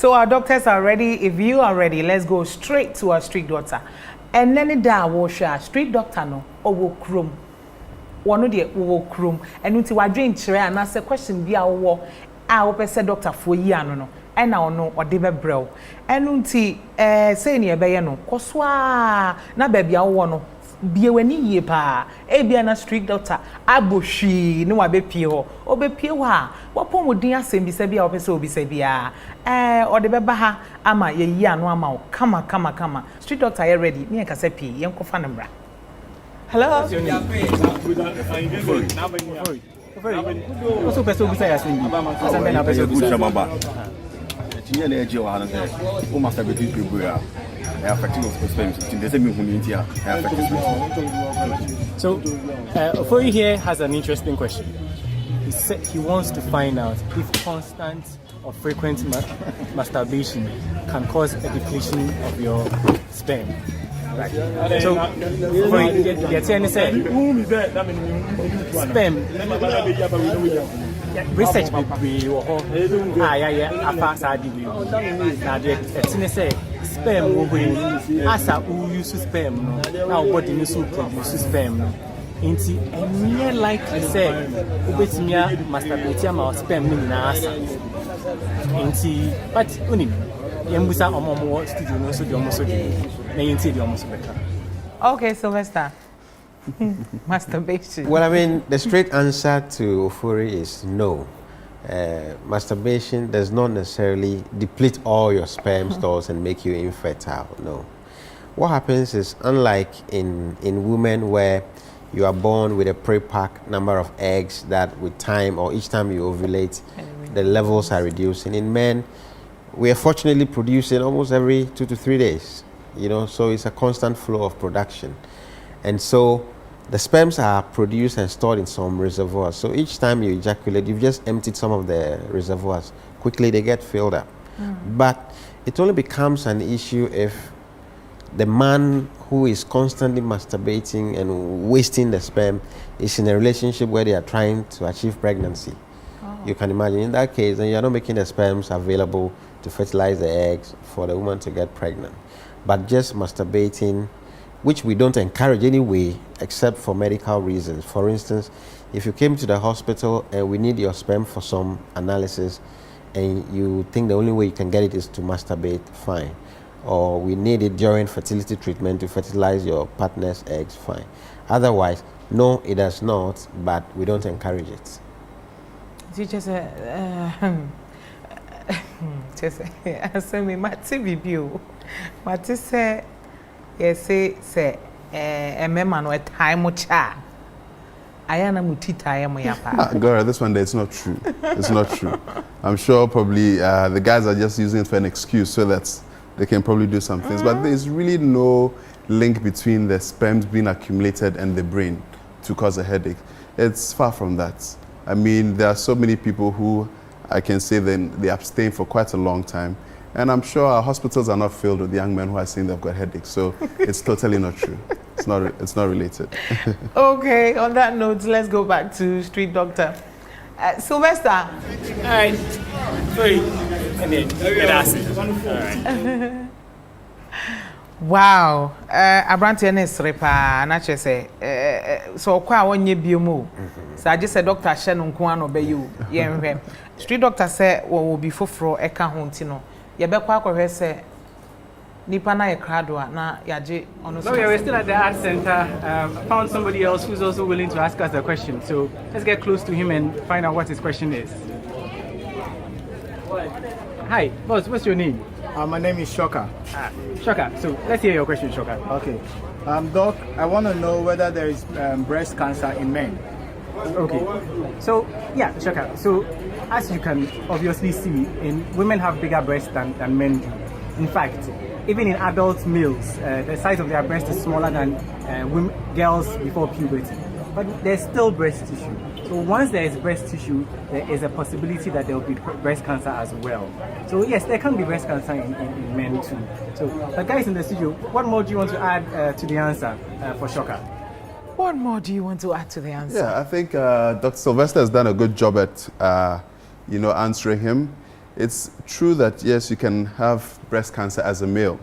So our doctors are ready. If you are ready, let's go straight to our street doctor. And then da washer street doctor no owo krom. One de owo krom. And unti wa dream chere and ask a question bi a wo pese doctor for yi ano no. And now no or de bebrel. And unti say ni ebe ye no. Koswa na baby a wo no. Bie wani ye pa e bia na street doctor aboshi ni wa be pie ho obe pie ho a wopon modin asem bi se bia opese obi se bia o de beba ha ama ye yi anu ama o kama street doctor you ready me ka se pie yen ko fa namra. Hello. Also person obi say asem bi asa me na person obi say baba tinye na eje wa na say o ma sabe ti people ya. So, Ofori here has an interesting question. He wants to find out if constant or frequent masturbation can cause a depletion of your sperm. Right. So, you're saying sperm. Research we sperm asa who use sperm no now body no so produce sperm no inti enya likely say obetimia masturbate ama sperm no na asa inti but unim yembusa omomo studio no so de omo so de na yenti de omo so better. Okay, Sylvester. Masturbation. Well, I mean, the straight answer to Ofori is no. Masturbation does not necessarily deplete all your sperm stores and make you infertile. No. What happens is, unlike in women where you are born with a pre-packed number of eggs that with time or each time you ovulate, the levels are reducing. In men, we are fortunately producing almost every 2 to 3 days. You know, so it's a constant flow of production. And so the sperms are produced and stored in some reservoirs. So each time you ejaculate, you've just emptied some of the reservoirs. Quickly they get filled up. But it only becomes an issue if the man who is constantly masturbating and wasting the sperm is in a relationship where they are trying to achieve pregnancy. You can imagine in that case, then you're not making the sperms available to fertilize the eggs for the woman to get pregnant. But just masturbating, which we don't encourage anyway, except for medical reasons. For instance, if you came to the hospital and we need your sperm for some analysis, and you think the only way you can get it is to masturbate, fine. Or we need it during fertility treatment to fertilize your partner's eggs, fine. Otherwise, no, it does not, but we don't encourage it. Just say me mati bibiu. Mati say yes say mema no time cha. Ayana mutita ya moyapa. Girl, this one day it's not true. It's not true. I'm sure probably the guys are just using it for an excuse so that they can probably do some things. But there's really no link between the sperms being accumulated and the brain to cause a headache. It's far from that. I mean, there are so many people who I can say then they abstain for quite a long time. And I'm sure our hospitals are not filled with young men who are saying they've got headaches. So it's totally not true. It's not related. Okay, on that note, let's go back to Street Doctor. Sylvester. All right. Sorry. And then that's it. All right. Wow. Abrante ne srepa na che say so kwa wonye biomu. So I just said doctor hye no nko an obayu yenhwe. Street doctor say wo bi foforo eka ho ntino. Ye be kwa akwohwe say nipa na ye krado na yaje ono. No, we're still at the art center. I found somebody else who's also willing to ask us a question. So let's get close to him and find out what his question is. Hi, boss, what's your name? My name is Shoka. Shoka, so let's hear your question, Shoka. Okay. Doc, I want to know whether there is breast cancer in men. Okay. So, yeah, Shoka. So, as you can obviously see, women have bigger breasts than men do. In fact, even in adult males, the size of their breast is smaller than girls before puberty. But there's still breast tissue. So once there is breast tissue, there is a possibility that there will be breast cancer as well. So yes, there can be breast cancer in men too. So, but guys in the studio, what more do you want to add to the answer for Shoka? What more do you want to add to the answer? Yeah, I think Dr. Sylvester has done a good job at, answering him. it's true that yes, you can have breast cancer as a male.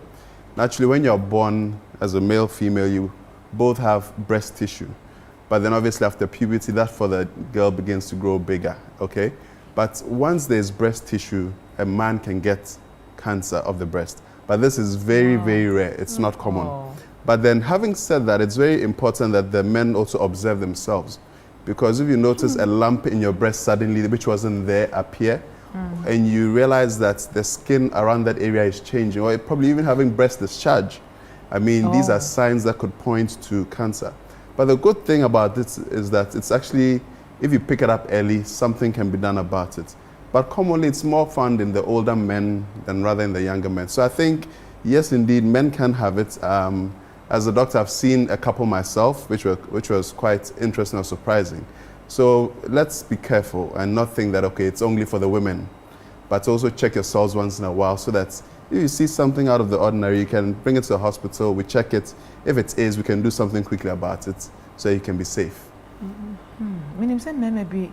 Naturally, when you're born as a male, female, you both have breast tissue. But then obviously after puberty, that for the girl begins to grow bigger, okay? But once there's breast tissue, a man can get cancer of the breast. But this is very, very rare. It's not common. But then having said that, it's very important that the men also observe themselves. Because if you notice a lump in your breast suddenly, which wasn't there, appear, and you realize that the skin around that area is changing, or probably even having breast discharge, I mean, these are signs that could point to cancer. But the good thing about this is that it's actually, if you pick it up early, something can be done about it. But commonly, it's more found in the older men than rather in the younger men. So I think, yes, indeed, men can have it. As a doctor, I've seen a couple myself, which was quite interesting or surprising. So let's be careful and not think that, okay, it's only for the women. But also check yourselves once in a while so that if you see something out of the ordinary, you can bring it to the hospital, we check it. If it is, we can do something quickly about it so you can be safe. Maybe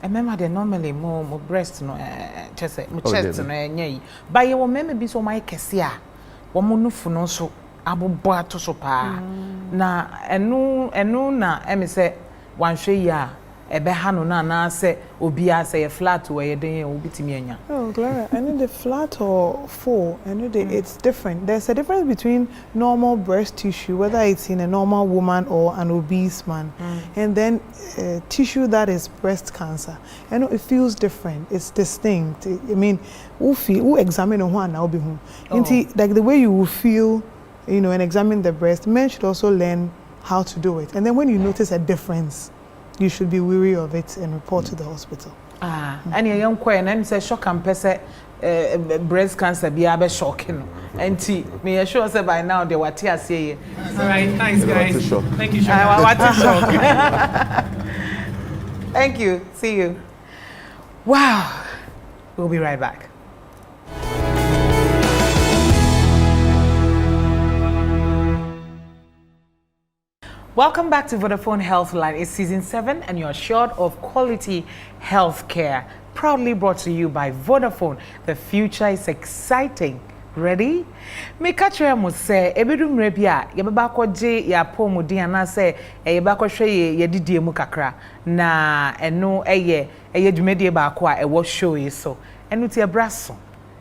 I remember they normally more breast no chest no nyai but you remember be so my kesia wo mo nufu no so abobo ato so pa na enu na emi se wanhwe ya ebe ha no na se obi a se flat we ye den obi timi anya. Oh Gloria, I know the flat or full, I know it's different. There's a difference between normal breast tissue, whether it's in a normal woman or an obese man, and then tissue that is breast cancer. I know it feels different. It's distinct. I mean, who examine one now be who. Like the way you will feel, you know, and examine the breast, men should also learn how to do it. And then when you notice a difference, you should be wary of it and report to the hospital. And a young queen, and say shock and pese breast cancer be a shocking. And me assure say by now they were tears say. All right, thanks guys. Thank you, what a shock. Thank you. See you. Wow. We'll be right back. Welcome back to Vodafone Healthline. It's season 7 and you're assured of quality health care. Proudly brought to you by Vodafone. The future is exciting. Ready? Me kachre mo say ebedum rebia ye beba koje ya pomudi ana say e ba kohwe ye didie mu kakra na eno eye dwumedie ba ko a e wo show yi so eno ti ebraso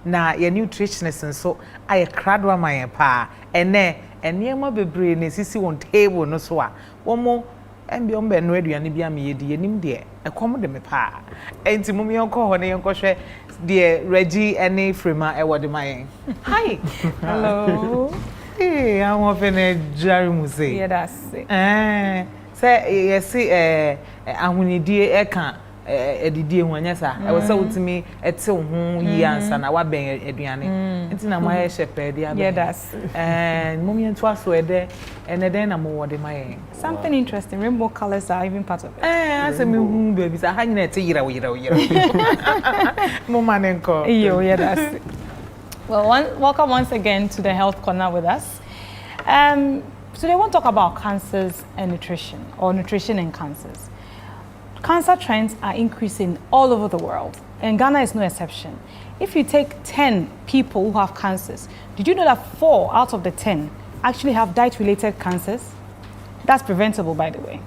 na ye nutritionist nso aye krado amaye pa ene eniema bebre na sisi won table no so a wo mo embi ombe no aduane bia me yedi yenim de ekom de me pa enti mum yonko ho ne yonko hwe de Reggie any frema e wode mayen. Hi. Hello. Hey, I'm often a Jerry Muse. Yeah, that's it. Say you see ahunidie e kan edidie ho anyasa e wo say wutimi ete ho yi ansa na wa ben aduane enti na my shepherd ya. Yeah, that's mum yentu aso ede ene den na mo wode mayen. Something interesting. Rainbow colors are even part of it. I say me hu baby say ha nyina ete yira. Mum manenko. Yeah, that's it. Well, welcome once again to the Health Corner with us. Today I want to talk about cancers and nutrition, or nutrition and cancers. Cancer trends are increasing all over the world, and Ghana is no exception. If you take 10 people who have cancers, did you know that 4 out of the 10 actually have diet-related cancers? That's preventable, by the way.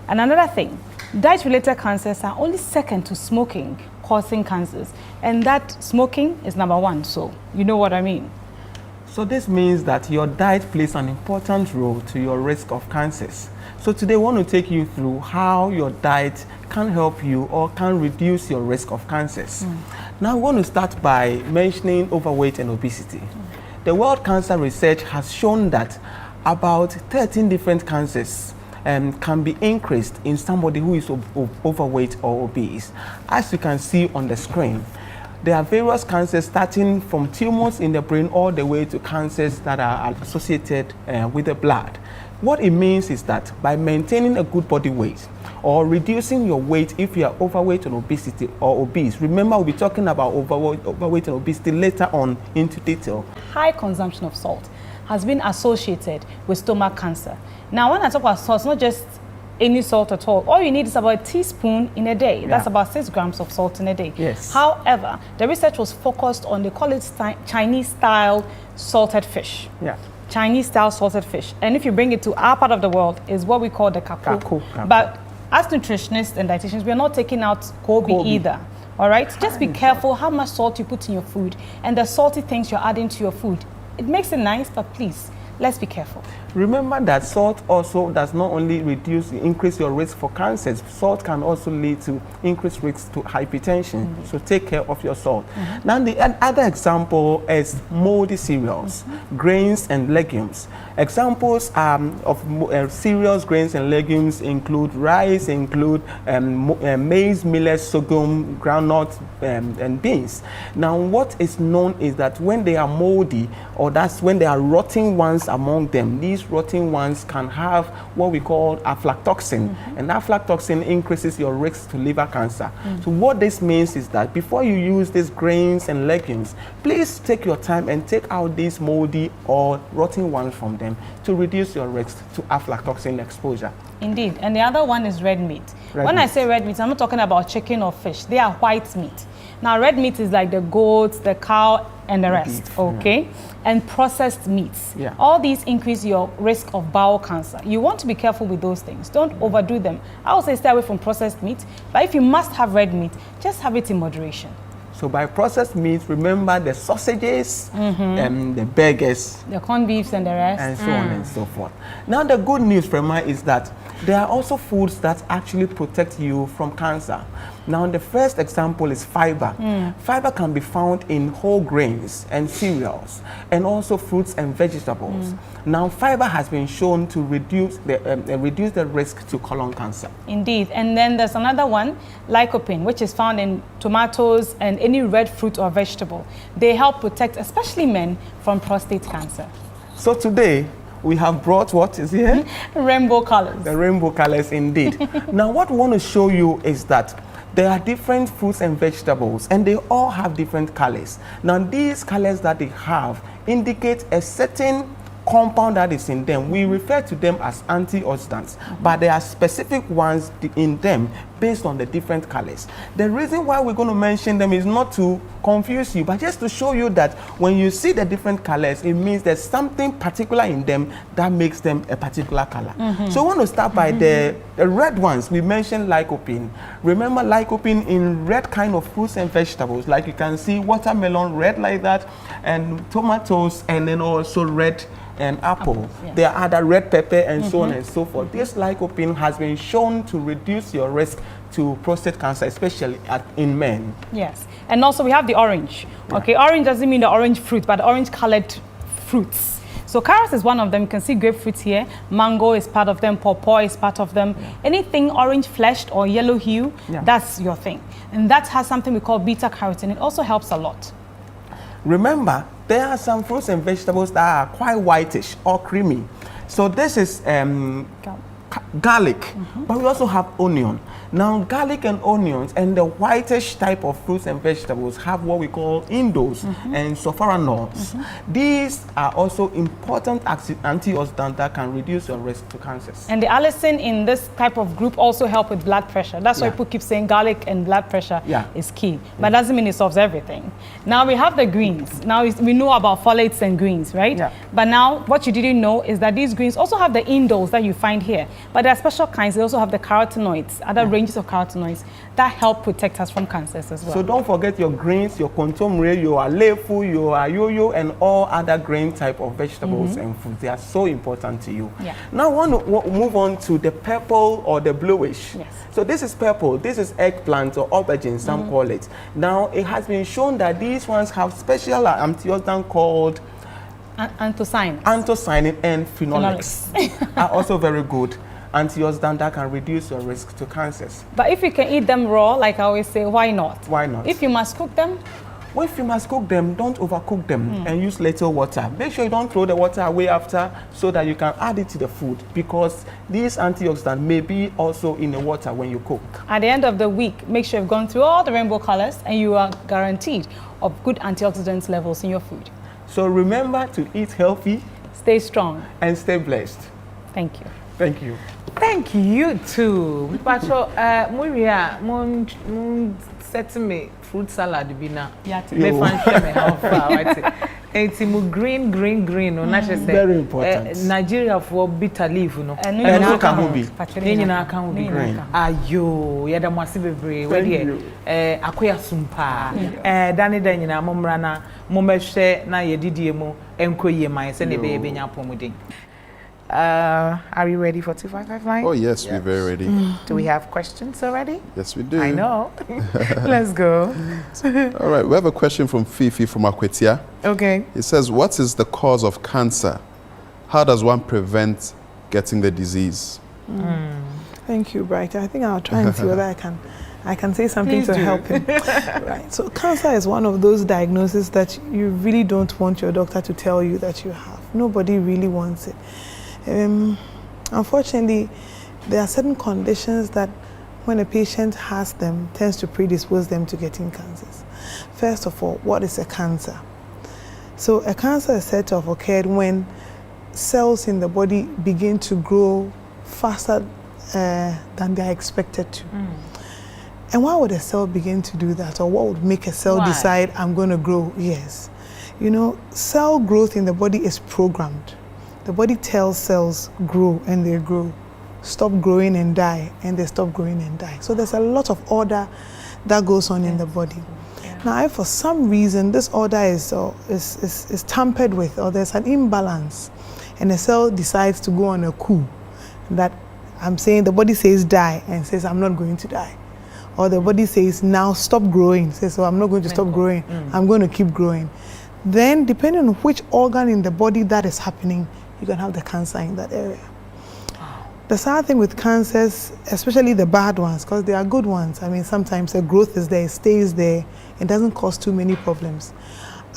And another thing, diet-related cancers are only second to smoking causing cancers, and that smoking is number 1, so you know what I mean. So this means that your diet plays an important role to your risk of cancers. So today I want to take you through how your diet can help you or can reduce your risk of cancers. Now I want to start by mentioning overweight and obesity. The World Cancer Research has shown that about 13 different cancers can be increased in somebody who is overweight or obese. As you can see on the screen, there are various cancers starting from tumors in the brain all the way to cancers that are associated with the blood. What it means is that by maintaining a good body weight or reducing your weight if you are overweight and obesity or obese, remember we'll be talking about overweight and obesity later on into detail. High consumption of salt has been associated with stomach cancer. Now, when I talk about salt, it's not just any salt at all you need is about a teaspoon in a day. That's about 6 grams of salt in a day. Yes. However, the research was focused on, they call it Chinese style salted fish. Yeah. Chinese style salted fish. And if you bring it to our part of the world, is what we call the kaku. But as nutritionists and dietitians, we are not taking out Kobe either. All right? Just be careful how much salt you put in your food and the salty things you're adding to your food. It makes it nice, but please, let's be careful. Remember that salt also does not only increase your risk for cancers, salt can also lead to increased risk to hypertension. So take care of your salt. Now the other example is moldy cereals, grains and legumes. Examples of cereals, grains and legumes include rice, include maize, millet, sorghum, groundnut, and beans. Now what is known is that when they are moldy, or that's when there are rotting ones among them, these rotting ones can have what we call aflatoxin, and aflatoxin increases your risk to liver cancer. So what this means is that before you use these grains and legumes, please take your time and take out these moldy or rotting ones from them to reduce your risk to aflatoxin exposure. Indeed. And the other one is red meat. When I say red meat, I'm not talking about chicken or fish. They are white meat. Now, red meat is like the goats, the cow, and the rest, beef, okay? And processed meats. All these increase your risk of bowel cancer. You want to be careful with those things. Don't overdo them. I would say stay away from processed meat, but if you must have red meat, just have it in moderation. So by processed meat, remember the sausages, and the burgers, the corned beefs and the rest, and so on and so forth. Now the good news, Prema, is that there are also foods that actually protect you from cancer. Now the first example is fiber. Fiber can be found in whole grains and cereals, and also fruits and vegetables. Now fiber has been shown to reduce the risk to colon cancer. Indeed. And then there's another one, lycopene, which is found in tomatoes and any red fruit or vegetable. They help protect especially men from prostate cancer. So today we have brought what is here? Rainbow colors. The rainbow colors indeed. Now what we want to show you is that there are different fruits and vegetables, and they all have different colors. Now these colors that they have indicate a certain compound that is in them. We refer to them as antioxidants, but there are specific ones in them based on the different colors. The reason why we're going to mention them is not to confuse you, but just to show you that when you see the different colors, it means there's something particular in them that makes them a particular color. So I want to start by the red ones. We mentioned lycopene. Remember lycopene in red kind of fruits and vegetables, like you can see watermelon red like that, and tomatoes, and then also red and apple. There are other red pepper and so on and so forth. This lycopene has been shown to reduce your risk to prostate cancer, especially in men. Yes, and also we have the orange. Okay, orange doesn't mean the orange fruit, but orange colored fruits. So carrots is one of them. You can see grapefruit here. Mango is part of them. Pawpaw is part of them. Anything orange fleshed or yellow hue, that's your thing. And that has something we call beta carotene. It also helps a lot. Remember, there are some fruits and vegetables that are quite whitish or creamy. So this is garlic, but we also have onion. Now garlic and onions and the whitish type of fruits and vegetables have what we call indoles and sulforanols. These are also important antioxidants that can reduce your risk to cancers. And the allicin in this type of group also help with blood pressure. That's why people keep saying garlic and blood pressure is key. But doesn't mean it solves everything. Now we have the greens. Now we know about folates and greens, right? But now what you didn't know is that these greens also have the indoles that you find here. But there are special kinds. They also have the carotenoids, other ranges of carotenoids that help protect us from cancers as well. So don't forget your greens, your kontomire, your alefu, your ayoyo, and all other grain type of vegetables and foods. They are so important to you. Now I want to move on to the purple or the bluish. So this is purple. This is eggplant or aubergine, some call it. Now it has been shown that these ones have special antioxidant called anthocyanin. Anthocyanin and phenolics are also very good antioxidant that can reduce your risk to cancers. But if you can eat them raw, like I always say, why not? Why not? If you must cook them? Well, if you must cook them, don't overcook them and use little water. Make sure you don't throw the water away after so that you can add it to the food, because these antioxidants may be also in the water when you cook. At the end of the week, make sure you've gone through all the rainbow colors and you are guaranteed of good antioxidant levels in your food. So remember to eat healthy, stay strong, and stay blessed. Thank you. Thank you. Thank you too. Pacho, Muria, mon set me fruit salad bina. Me fan share me how far. It's green. Very important. Nigeria for bitter leaf, no. And no can be. Ayo, yada mwasi bebre. Where akoya sumpa. Dani nyina momra na momehwe na yedidie mu enkoye man se ne be nya pomuden. Are you ready for 2559? Oh yes, we're very ready. Do we have questions already? Yes, we do. I know. Let's go. All right, we have a question from Fifi from Akwetia. Okay. It says, what is the cause of cancer? How does one prevent getting the disease? Thank you, Byrite. I think I'll try and see whether I can say something to help him. Right. So cancer is one of those diagnoses that you really don't want your doctor to tell you that you have. Nobody really wants it. Unfortunately, there are certain conditions that when a patient has them, tends to predispose them to getting cancers. First of all, what is a cancer? So a cancer is said to have occurred when cells in the body begin to grow faster than they are expected to. And why would a cell begin to do that? Or what would make a cell decide, I'm going to grow? Yes. You know, cell growth in the body is programmed. The body tells cells grow and they grow, stop growing and die, and they stop growing and die. So there's a lot of order that goes on in the body. Now, if for some reason this order is tampered with, or there's an imbalance, and the cell decides to go on a coup, that I'm saying the body says die and says I'm not going to die, or the body says now stop growing, says so I'm not going to stop growing, I'm going to keep growing. Then depending on which organ in the body that is happening, you can have the cancer in that area. The sad thing with cancers, especially the bad ones, because they are good ones. I mean, sometimes the growth is there, it stays there, it doesn't cause too many problems.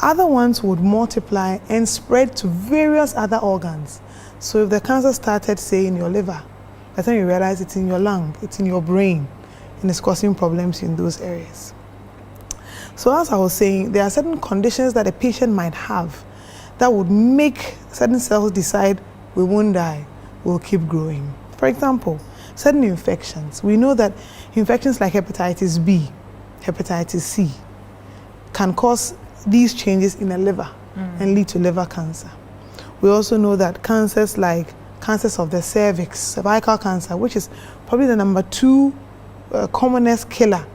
Other ones would multiply and spread to various other organs. So if the cancer started, say, in your liver, by the time you realize it's in your lung, it's in your brain, and it's causing problems in those areas. So as I was saying, there are certain conditions that a patient might have that would make certain cells decide we won't die, we'll keep growing. For example, certain infections. We know that infections like hepatitis B, hepatitis C, can cause these changes in the liver and lead to liver cancer. We also know that cancers like cancers of the cervix, cervical cancer, which is probably the number 2 commonest killer,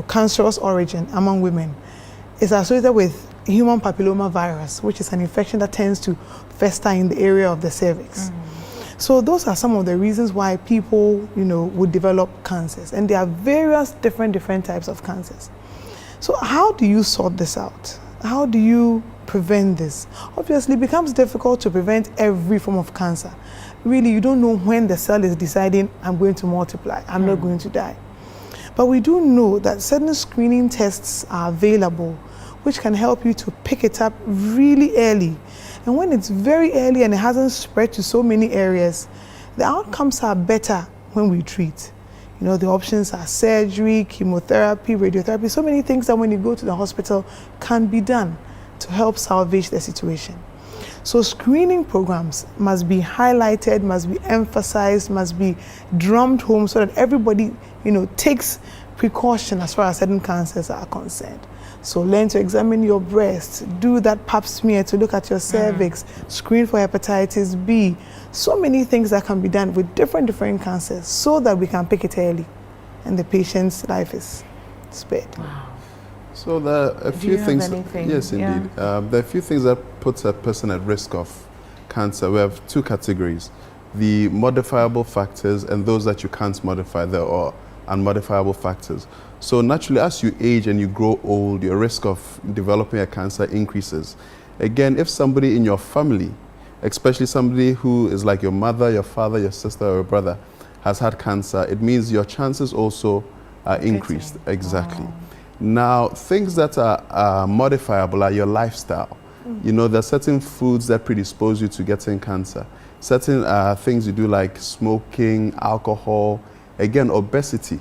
cancerous origin among women, is associated with human papilloma virus, which is an infection that tends to fester in the area of the cervix. So those are some of the reasons why people, would develop cancers. And there are various different types of cancers. So how do you sort this out? How do you prevent this? Obviously, it becomes difficult to prevent every form of cancer. Really, you don't know when the cell is deciding, I'm going to multiply, I'm not going to die. But we do know that certain screening tests are available which can help you to pick it up really early. And when it's very early and it hasn't spread to so many areas, the outcomes are better when we treat. The options are surgery, chemotherapy, radiotherapy, so many things that when you go to the hospital can be done to help salvage the situation. So screening programs must be highlighted, must be emphasized, must be drummed home so that everybody, takes precaution as far as certain cancers are concerned. So learn to examine your breast, do that pap smear to look at your cervix, screen for hepatitis B. So many things that can be done with different cancers so that we can pick it early and the patient's life is spared. Wow. So there are a few things. Yes, indeed. There are a few things that puts a person at risk of cancer. We have 2 categories: the modifiable factors and those that you can't modify, or unmodifiable factors. So naturally, as you age and you grow old, your risk of developing a cancer increases. Again, if somebody in your family, especially somebody who is like your mother, your father, your sister, or your brother, has had cancer, it means your chances also are increased. Exactly. Now, things that are modifiable are your lifestyle. There are certain foods that predispose you to getting cancer. Certain things you do like smoking, alcohol. Again, obesity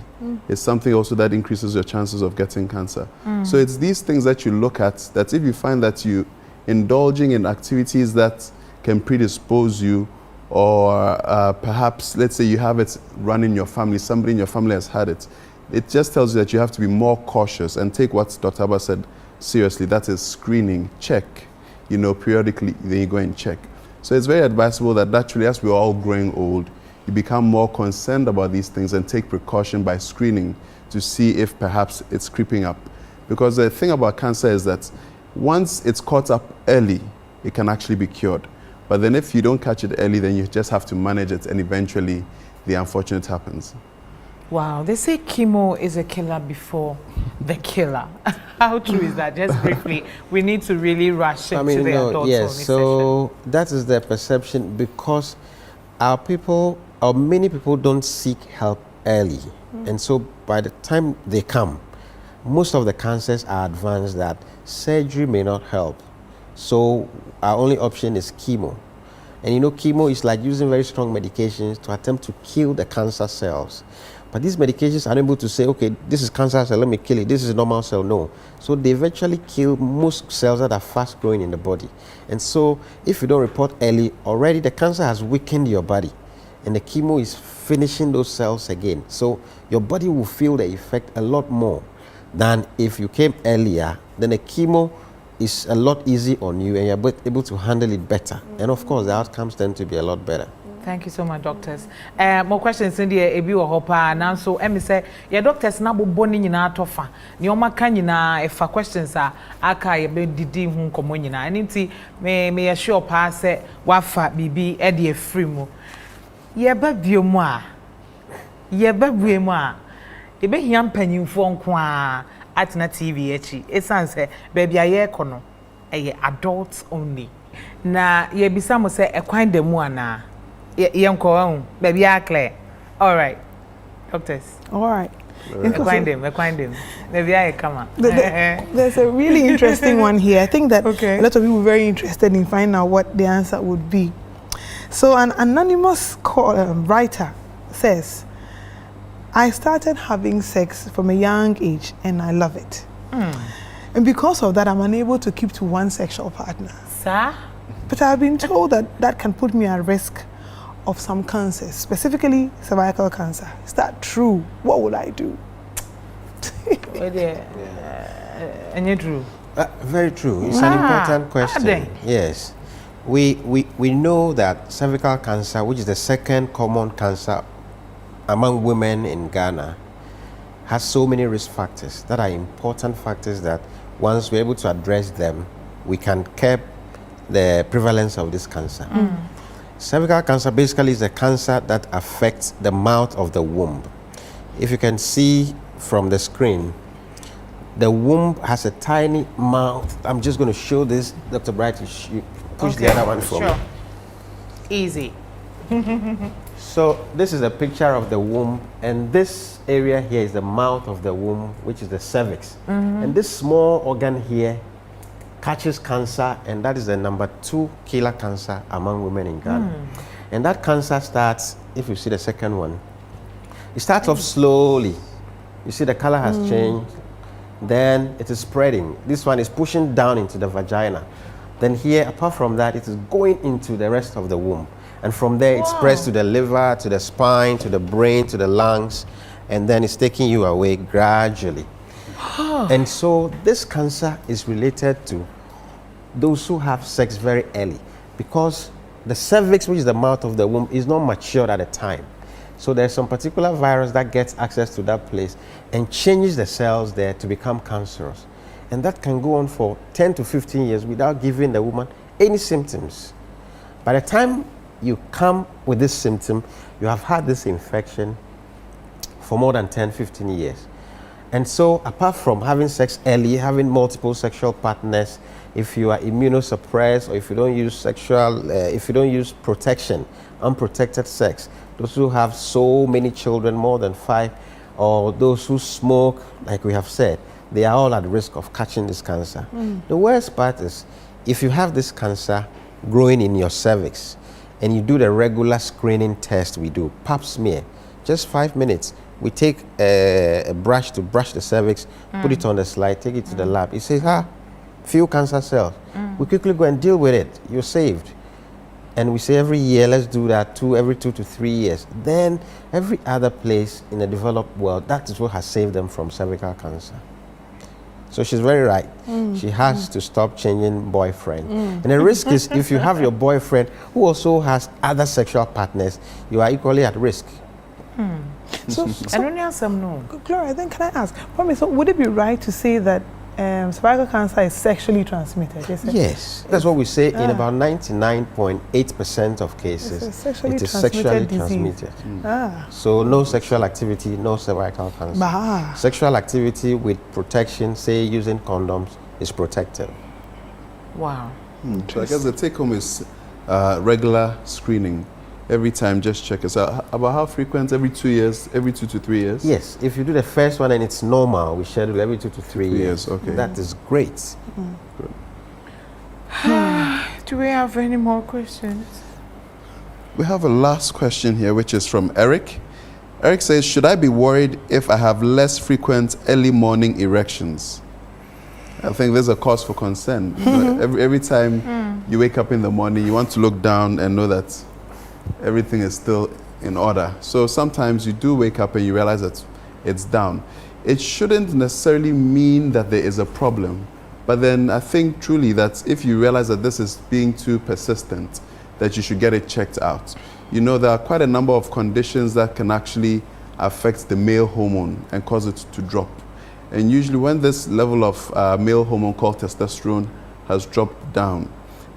is something also that increases your chances of getting cancer. So it's these things that you look at, that if you find that you indulging in activities that can predispose you, or perhaps, let's say you have it run in your family, somebody in your family has had it. It just tells you that you have to be more cautious and take what Dr. Abba said seriously. That is screening, check, periodically, then you go and check. So it's very advisable that naturally, as we're all growing old, you become more concerned about these things and take precaution by screening to see if perhaps it's creeping up. Because the thing about cancer is that once it's caught up early, it can actually be cured. But then if you don't catch it early, then you just have to manage it, and eventually the unfortunate happens. Wow, they say chemo is a killer before the killer. How true is that? Just briefly, we need to really rush into the adults. Yes, so that is the perception, because our people, or many people, don't seek help early. And so by the time they come, most of the cancers are advanced that surgery may not help. So our only option is chemo. And chemo is like using very strong medications to attempt to kill the cancer cells. But these medications are unable to say, okay, this is cancer cell, let me kill it. This is a normal cell. No. So they eventually kill most cells that are fast growing in the body. And so if you don't report early, already the cancer has weakened your body. And the chemo is finishing those cells again. So your body will feel the effect a lot more than if you came earlier. Then the chemo is a lot easier on you, and you're able to handle it better. And of course, the outcomes tend to be a lot better. Thank you so much, doctors. More questions in there. Ebi ohopa now. So, say, your doctors na bo boni nyina atofa. Ni oma ka nyina if questions are aka ye be didi hu nkomo nyina. Enti me sure pa say wafa bibi e de afri mu. Ye ba biomu a. Ye ba buemu a. Ye be hia mpanyimfo nko a atena TV echi. Esan say baby aye kono. Eye adults only. Na ye bisa mo say ekwan demu ana. Baby, clear. All right, doctors. All right. Acquind him. Maybe I come on. There's a really interesting one here. I think that a lot of people are very interested in finding out what the answer would be. So an anonymous writer says, I started having sex from a young age and I love it. And because of that, I'm unable to keep to one sexual partner. Sir? But I've been told that that can put me at risk of some cancers, specifically cervical cancer. Is that true? What would I do? And you're true. Very true. It's an important question. Yes. We know that cervical cancer, which is the second common cancer among women in Ghana, has so many risk factors that are important factors that once we're able to address them, we can curb the prevalence of this cancer. Cervical cancer basically is a cancer that affects the mouth of the womb. If you can see from the screen, the womb has a tiny mouth. I'm just going to show this, Dr. Byrite, you push the other one for me. Easy. So this is a picture of the womb, and this area here is the mouth of the womb, which is the cervix. And this small organ here catches cancer, and that is the #2 killer cancer among women in Ghana. And that cancer starts, if you see the second one, it starts off slowly. You see the color has changed, then it is spreading. This one is pushing down into the vagina. Then here, apart from that, it is going into the rest of the womb. And from there, it spreads to the liver, to the spine, to the brain, to the lungs, and then it's taking you away gradually. And so this cancer is related to those who have sex very early, because the cervix, which is the mouth of the womb, is not matured at the time. So there's some particular virus that gets access to that place and changes the cells there to become cancerous. And that can go on for 10 to 15 years without giving the woman any symptoms. By the time you come with this symptom, you have had this infection for more than 10, 15 years. And so apart from having sex early, having multiple sexual partners, if you are immunosuppressed, or if you don't use protection, unprotected sex, those who have so many children, more than 5, or those who smoke, like we have said, they are all at risk of catching this cancer. The worst part is, if you have this cancer growing in your cervix, and you do the regular screening test we do, pap smear, just 5 minutes, we take a brush to brush the cervix, put it on the slide, take it to the lab. It says, few cancer cells. We quickly go and deal with it. You're saved. and we say every year, let's do that every 2 to 3 years, then every other place in the developed world, that is what has saved them from cervical cancer. So she's very right. She has to stop changing boyfriend. And the risk is if you have your boyfriend who also has other sexual partners, you are equally at risk. So no. Gloria, then can I ask, Promise, so would it be right to say that cervical cancer is sexually transmitted? Yes, that's what we say. In about 99.8% of cases, it is sexually transmitted. So no sexual activity, no cervical cancer. Sexual activity with protection, say using condoms, is protective. Wow. So I guess the take home is regular screening. Every time, just check us out. About how frequent? Every 2 years? Every 2 to 3 years? Yes. If you do the first one and it's normal, we schedule every 2 to 3 years. Okay. That is great. Good. Do we have any more questions? We have a last question here, which is from Eric. Eric says, should I be worried if I have less frequent early morning erections? I think there's a cause for concern. Every time you wake up in the morning, you want to look down and know that everything is still in order. So sometimes you do wake up and you realize that it's down. It shouldn't necessarily mean that there is a problem. But then I think truly that if you realize that this is being too persistent, that you should get it checked out. You know, there are quite a number of conditions that can actually affect the male hormone and cause it to drop. And usually when this level of male hormone called testosterone has dropped down,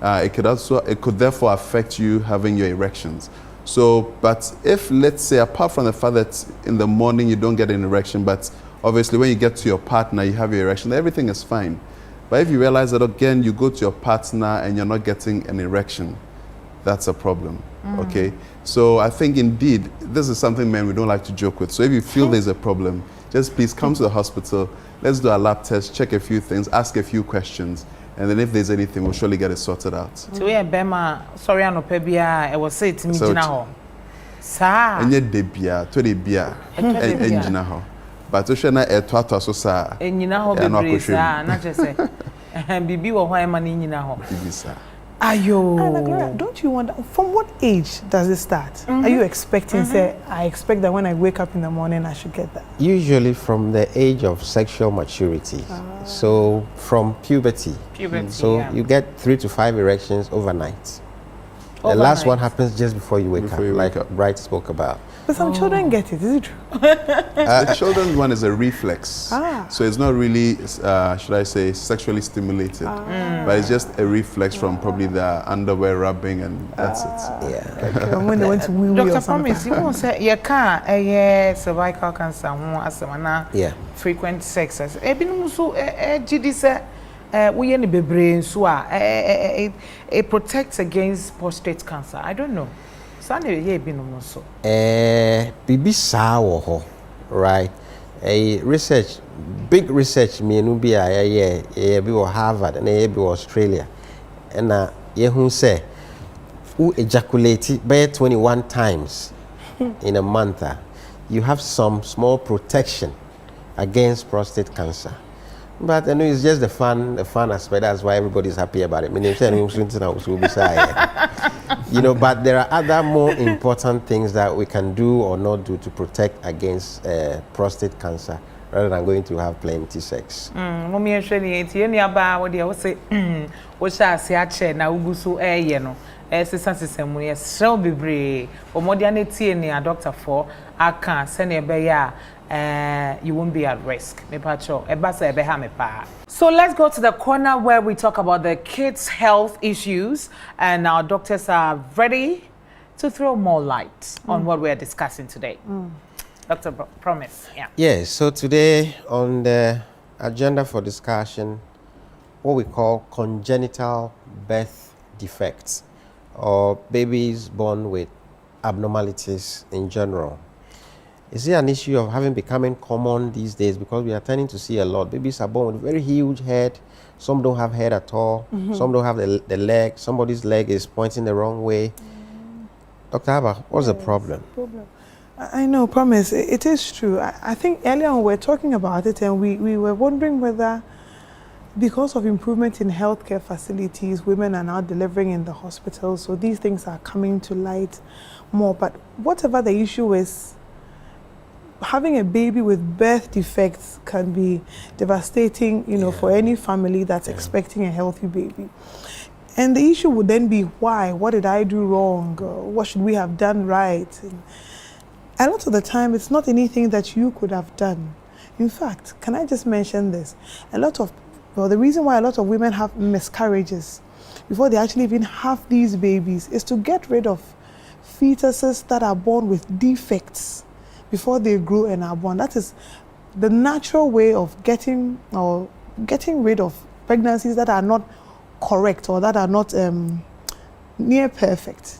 it could therefore affect you having your erections. So, but if, let's say, apart from the fact that in the morning you don't get an erection, but obviously when you get to your partner, you have your erection, everything is fine. But if you realize that, again, you go to your partner and you're not getting an erection, that's a problem, okay? So I think indeed, this is something, men, we don't like to joke with. So if you feel there's a problem, just please come to the hospital, let's do a lab test, check a few things, ask a few questions, and then if there's anything, we'll surely get it sorted out. So we are Bema, sorry, I know Pebia, I was saying to me, Jinaho. Sir. And yet, Debia, to the beer, and Jinaho. But to share a twat so sa. And you know, not just say, and Bibi or why money in your home. Ayo. Don't you wonder, from what age does it start? Are you expecting, say, I expect that when I wake up in the morning, I should get that? Usually from the age of sexual maturity. So from puberty. So you get 3 to 5 erections overnight. The last one happens just before you wake up, like Byrite spoke about. But some children get it, is it true? The children's one is a reflex. So it's not really, should I say, sexually stimulated. But it's just a reflex from probably the underwear rubbing, and that's it. Yeah. When they went to wee Dr. Promise, you won't say, you can't, cervical cancer, frequent sex. We any brain so it protects against prostate cancer. I don't know. Sunday ye be no so. Bibi sawo, right? A research, big research me no be a be Harvard and a be Australia. And ye who say who ejaculate by 21 times in a month, you have some small protection against prostate cancer. But I know it's just the fun aspect. That's why everybody's happy about it. You know, but there are other more important things that we can do or not do to protect against prostate cancer rather than going to have plenty sex. Mommy actually any about what they say what shall say a chair now ugusu no system we shall be brave or modernity and a doctor for I can't send a bear. You won't be at risk. So let's go to the corner where we talk about the kids' health issues, and our doctors are ready to throw more light on what we're discussing today. Dr. Promise. Yes, so today on the agenda for discussion, what we call congenital birth defects, or babies born with abnormalities in general. Is it an issue of having becoming common these days because we are tending to see a lot? Babies are born with very huge head. Some don't have head at all. Some don't have the leg. Somebody's leg is pointing the wrong way. Dr. Abba, what's the problem? I know, Promise, it is true. I think earlier on we were talking about it and we were wondering whether because of improvement in healthcare facilities, women are now delivering in the hospital, so these things are coming to light more. But whatever the issue is, having a baby with birth defects can be devastating, you know, for any family that's expecting a healthy baby. And the issue would then be why? What did I do wrong? What should we have done right? And a lot of the time, it's not anything that you could have done. In fact, can I just mention this? The reason why a lot of women have miscarriages before they actually even have these babies is to get rid of fetuses that are born with defects before they grow and are born. That is the natural way of getting rid of pregnancies that are not correct or that are not near perfect,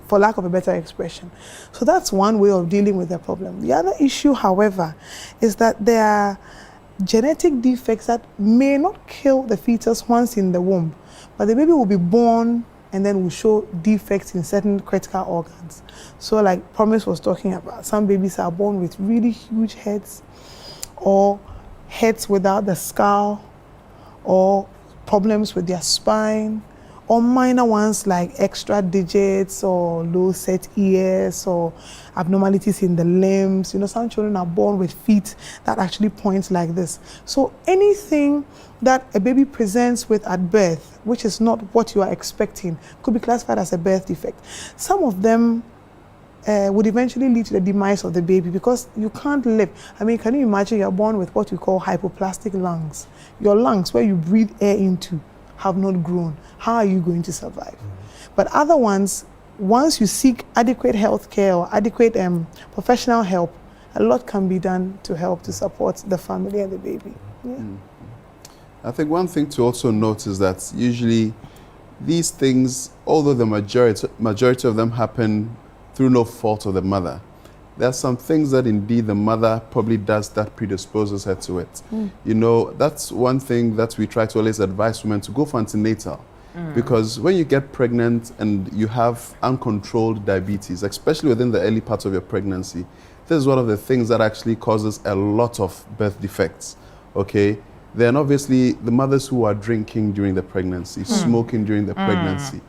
for lack of a better expression. So that's one way of dealing with the problem. The other issue, however, is that there are genetic defects that may not kill the fetus once in the womb, but the baby will be born and then will show defects in certain critical organs. So like Promise was talking about, some babies are born with really huge heads, or heads without the skull, or problems with their spine, or minor ones like extra digits or low set ears or abnormalities in the limbs. You know, some children are born with feet that actually point like this. So anything that a baby presents with at birth, which is not what you are expecting, could be classified as a birth defect. Some of them would eventually lead to the demise of the baby because you can't live. I mean, can you imagine you're born with what we call hypoplastic lungs? Your lungs, where you breathe air into, have not grown. How are you going to survive? But other ones, once you seek adequate health care or adequate professional help, a lot can be done to help to support the family and the baby. I think one thing to also note is that usually these things, although the majority of them happen through no fault of the mother, there are some things that indeed the mother probably does that predisposes her to it. You know, that's one thing that we try to always advise women to go for antenatal. Because when you get pregnant and you have uncontrolled diabetes, especially within the early parts of your pregnancy, this is one of the things that actually causes a lot of birth defects, okay? Then obviously the mothers who are drinking during the pregnancy, smoking during the pregnancy.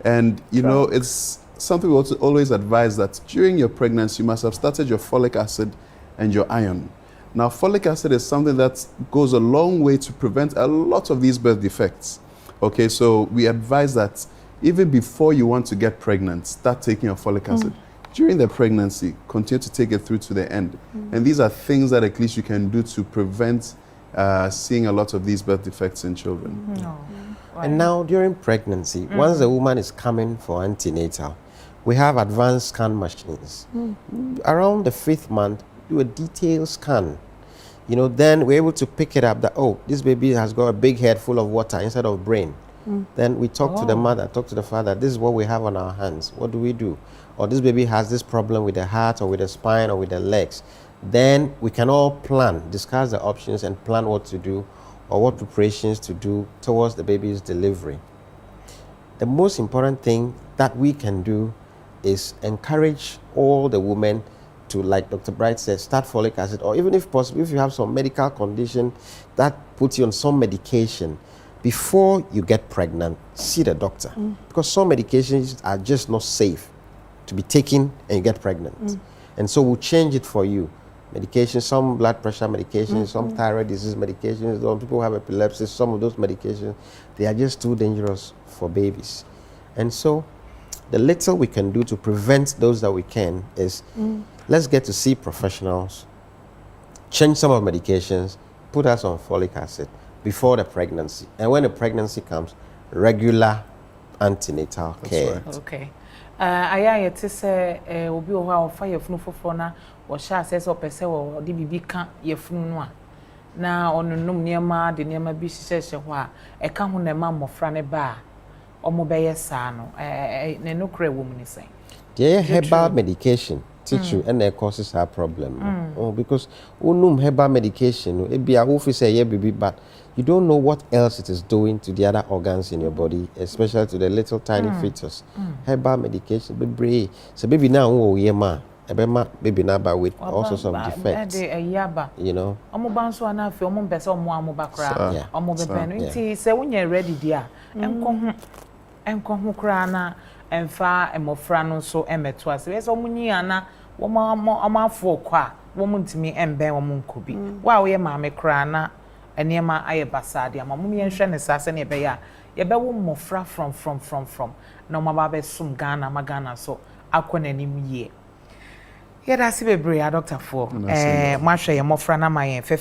And you know, it's something we also always advise that during your pregnancy, you must have started your folic acid and your iron. Now, folic acid is something that goes a long way to prevent a lot of these birth defects. Okay, so we advise that even before you want to get pregnant, start taking your folic acid. During the pregnancy, continue to take it through to the end. And these are things that at least you can do to prevent seeing a lot of these birth defects in children. And now during pregnancy, once the woman is coming for antenatal, we have advanced scan machines. Around the 5th month, do a detailed scan. You know, then we're able to pick it up that, oh, this baby has got a big head full of water instead of brain. Then we talk to the mother, talk to the father, this is what we have on our hands. What do we do? Or this baby has this problem with the heart or with the spine or with the legs. Then we can all plan, discuss the options and plan what to do or what preparations to do towards the baby's delivery. The most important thing that we can do is encourage all the women to, like Dr. Byrite said, start folic acid, or even if possible, if you have some medical condition that puts you on some medication, before you get pregnant, see the doctor. Because some medications are just not safe to be taken and you get pregnant. And so we'll change it for you. Medications, some blood pressure medications, some thyroid disease medications, some people have epilepsy, some of those medications, they are just too dangerous for babies. And so the little we can do to prevent those that we can is let's get to see professionals, change some of medications, put us on folic acid before the pregnancy. And when the pregnancy comes, regular antenatal care. Right. Okay. Aya yete se obi o ha ofa yefunu foforo na wo sha assess o pese wo de bibi ka yefunu no a na onunum niema de niema bi hihye ho a e ka ho na ma mmofra ne ba a omo be yesa no ne no kra wo mu ni sen. The herbal medication teach you and it causes our problem. Because unum herbal medication, it be a who say yeah baby, but you don't know what else it is doing to the other organs in your body, especially to the little tiny fetus. Herbal medication, baby. So baby now oh yeah ma, ebema baby number with all sorts of defects. You know. Omo banso ana fe omo mpese omo amoba kra. Omo bebe no nti se wonye ready dia. Enko ho kra na emfa emofra no so emeto ase. We se omo nyi ana omo afo kwa womu ntimi emben womu nkobi. Wa wo ye maame kra na enema aye basade ama mum ye nhwe ne sase ne be ya ye be wo mofra from na omo ba be sum Ghana magana so akona nim ye. Ye da si bebre ya doctor for mo ahwe ye mofra na mayen fe